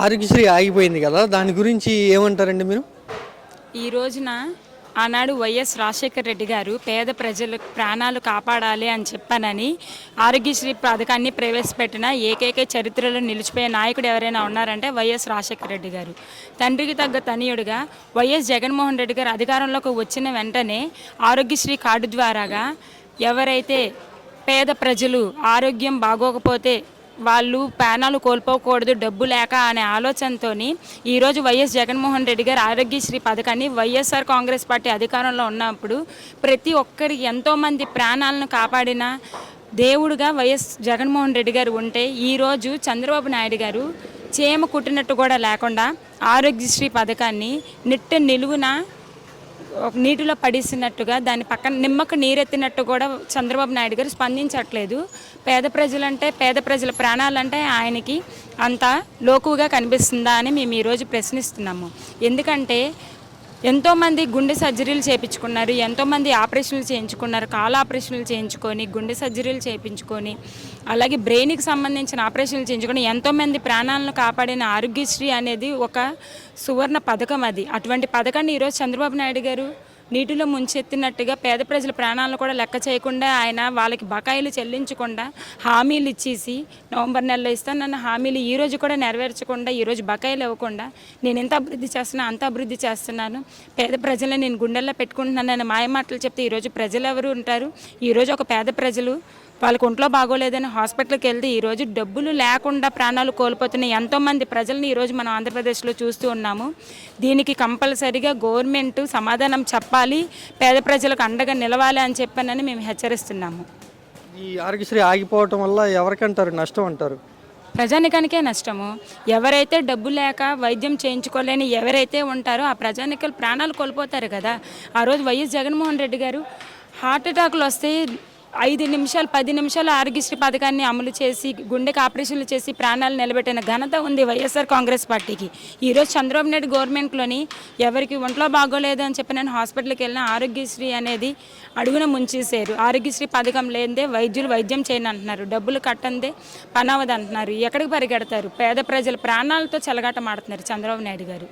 ఆరోగ్యశ్రీ ఆగిపోయింది కదా, దాని గురించి ఏమంటారండి మీరు? ఈ రోజున ఆనాడు వైఎస్ రాజశేఖర రెడ్డి గారు పేద ప్రజల ప్రాణాలు కాపాడాలి అని చెప్పానని ఆరోగ్యశ్రీ పథకాన్ని ప్రవేశపెట్టిన ఏకైక చరిత్రలో నిలిచిపోయే నాయకుడు ఎవరైనా ఉన్నారంటే వైఎస్ రాజశేఖర రెడ్డి గారు. తండ్రికి తగ్గ తనయుడుగా వైఎస్ జగన్మోహన్ రెడ్డి గారు అధికారంలోకి వచ్చిన వెంటనే ఆరోగ్యశ్రీ కార్డు ద్వారాగా ఎవరైతే పేద ప్రజలు ఆరోగ్యం బాగోకపోతే వాళ్ళు ప్రాణాలు కోల్పోకూడదు డబ్బు లేక అనే ఆలోచనతో ఈరోజు వైఎస్ జగన్మోహన్ రెడ్డి గారు ఆరోగ్యశ్రీ పథకాన్ని వైఎస్ఆర్ కాంగ్రెస్ పార్టీ అధికారంలో ఉన్నప్పుడు ప్రతి ఒక్కరికి ఎంతోమంది ప్రాణాలను కాపాడిన దేవుడుగా వైఎస్ జగన్మోహన్ రెడ్డి గారు ఉంటే ఈరోజు చంద్రబాబు నాయుడు గారు చీమ కుట్టినట్టు కూడా లేకుండా ఆరోగ్యశ్రీ పథకాన్ని నిలువున నీటిలో పడేసినట్టుగా దాని పక్కన నిమ్మకు నీరెత్తినట్టు కూడా చంద్రబాబు నాయుడు గారు స్పందించట్లేదు. పేద ప్రజలంటే పేద ప్రజల ప్రాణాలంటే ఆయనకి అంత లోకుగా కనిపిస్తుందా అని మేము ఈరోజు ప్రశ్నిస్తున్నాము. ఎందుకంటే ఎంతోమంది గుండె సర్జరీలు చేయించుకున్నారు, ఎంతోమంది ఆపరేషన్లు చేయించుకున్నారు, కాళ్ళ ఆపరేషన్లు చేయించుకొని గుండె సర్జరీలు చేయించుకొని అలాగే బ్రెయిన్కి సంబంధించిన ఆపరేషన్లు చేయించుకొని ఎంతోమంది ప్రాణాలను కాపాడిన ఆరోగ్యశ్రీ అనేది ఒక సువర్ణ పథకం. అటువంటి పథకాన్ని ఈరోజు చంద్రబాబు నాయుడు గారు నీటిలో ముంచెత్తినట్టుగా పేద ప్రజల ప్రాణాలను కూడా లెక్క చేయకుండా ఆయన వాళ్ళకి బకాయిలు చెల్లించకుండా హామీలు ఇచ్చేసి నవంబర్ నెలలో ఇస్తానన్న హామీలు ఈరోజు కూడా నెరవేర్చకుండా ఈరోజు బకాయిలు ఇవ్వకుండా నేను ఎంత అభివృద్ధి చేస్తున్నా అంత అభివృద్ధి చేస్తున్నాను, పేద ప్రజలను నేను గుండెల్లో పెట్టుకుంటున్నానని మాయమాటలు చెప్తే ఈరోజు ప్రజలు ఎవరు ఉంటారు? ఈరోజు ఒక పేద ప్రజలు వాళ్ళకు ఒంట్లో బాగోలేదని హాస్పిటల్కి వెళ్తే ఈరోజు డబ్బులు లేకుండా ప్రాణాలు కోల్పోతున్న ఎంతోమంది ప్రజల్ని ఈరోజు మనం ఆంధ్రప్రదేశ్లో చూస్తూ ఉన్నాము. దీనికి కంపల్సరీగా గవర్నమెంట్ సమాధానం చెప్పాలి, పేద ప్రజలకు అండగా నిలవాలి అని చెప్పానని మేము హెచ్చరిస్తున్నాము. ఈ ఆరోగ్యశ్రీ ఆగిపోవటం వల్ల ఎవరికంటారు నష్టం అంటారు? ప్రజానికానికే నష్టము. ఎవరైతే డబ్బు లేక వైద్యం చేయించుకోలేని ఎవరైతే ఉంటారో ఆ ప్రజానికలు ప్రాణాలు కోల్పోతారు కదా. ఆ రోజు వైఎస్ జగన్మోహన్ రెడ్డి గారు హార్ట్ అటాక్లు వస్తే 5 నిమిషాలు 10 నిమిషాలు ఆరోగ్యశ్రీ పథకాన్ని అమలు చేసి గుండెకి ఆపరేషన్లు చేసి ప్రాణాలు నిలబెట్టిన ఘనత ఉంది వైఎస్ఆర్ కాంగ్రెస్ పార్టీకి. ఈరోజు చంద్రబాబు నాయుడు గవర్నమెంట్లోని ఎవరికి ఒంట్లో బాగోలేదు అని చెప్పి నేను హాస్పిటల్కి వెళ్ళిన ఆరోగ్యశ్రీ అనేది అడుగున ముంచేశారు. ఆరోగ్యశ్రీ పథకం లేదే వైద్యులు వైద్యం చేయని అంటున్నారు, డబ్బులు కట్టందే పని అవ్వదు అంటున్నారు. ఎక్కడికి పరిగెడతారు? పేద ప్రజల ప్రాణాలతో చెలగాటమాడుతున్నారు చంద్రబాబు నాయుడు గారు.